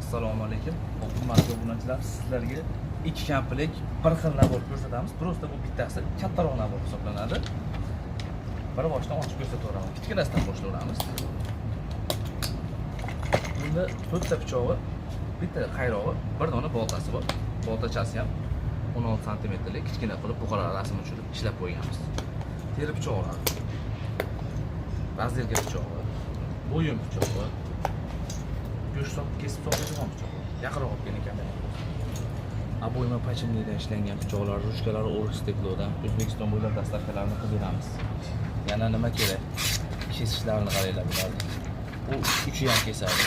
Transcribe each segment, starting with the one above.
Assalomu alaykum. Hurmatli obunachilar, sizlarga ikki komplet bir xil nabor ko'rsatamiz. Prosta bu bittasi kattaroq nabor hisoblanadi. Bir boshdan ochib ko'rsataveraman. Kichkinasidan boshlayveramiz. Bunda 4 ta pichog'i, bitta qayrog'i, bir dona boltasi bor. Boltachasi ham 16 sm-lik kichkina qilib buqalar rasmini tushirib ishlab qo'yganmiz. Teri pichoqlar, razdelka pichog'i, bo'yin pichog'i, go'sht kesib so'raydigan pichoq. Yaqinroq olib keling kameraga. Aboyma pachimlidan ishlangan pichoqlar, ruchkalari o'rik steklodan O'zbekiston bo'ylab dastlabkilarini qilib beramiz. Yana nima kerak? Kesishlarni qaranglar bularni. U 3 ham kesadi.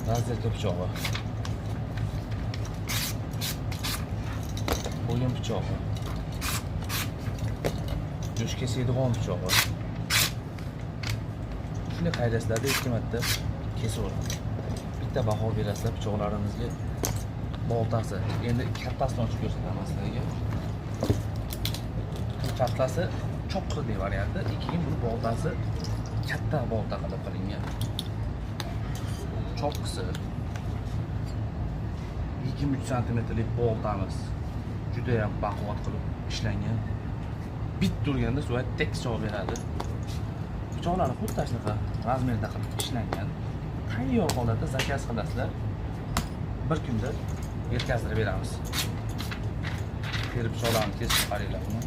Razdelka pichog'i. Bo'yin pichog'i. Go'sht kesadigan pichog'i. Shunday qaydaslarda 2 marta kesaveramiz. Bitta baho berasizlar pichoqlarimizga. Boltasi. Endi kattasini ochib ko'rsataman sizlarga. Bu kattasi cho'qqi varianti, keyin bu boltasi katta bolta qilib qilingan. Cho'qqisi 23 sm-lik boltamiz. Juda ham baquvvat qilib ishlangan. Bit turganda suvat tekis javob beradi. Pichoqlari xuddi shunaqa razmerda qilib ishlangan. Tayyor holatda zakaz qilasizlar. Bir kunda yetkazib beramiz. Teri pichoqlarni kesib qaranglar buni.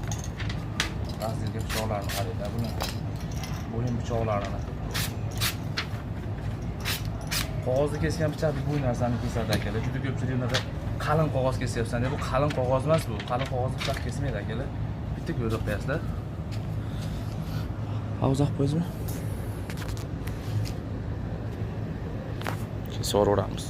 Razdelka pichoqlarni qaranglar buni. Bo'yin pichoqlarini. Qog'ozni kesgan pichoq bu narsani kesadi akalar. Juda ko'pchilik unaqa qalin qog'oz kesyapsan. Bu qalin qog'oz emas bu. Qalin qog'ozni pichoq kesmaydi akalar. Bitta ko'rib qo'yasizlar. Uzoq qo'yizmi? Kesib yuboramiz.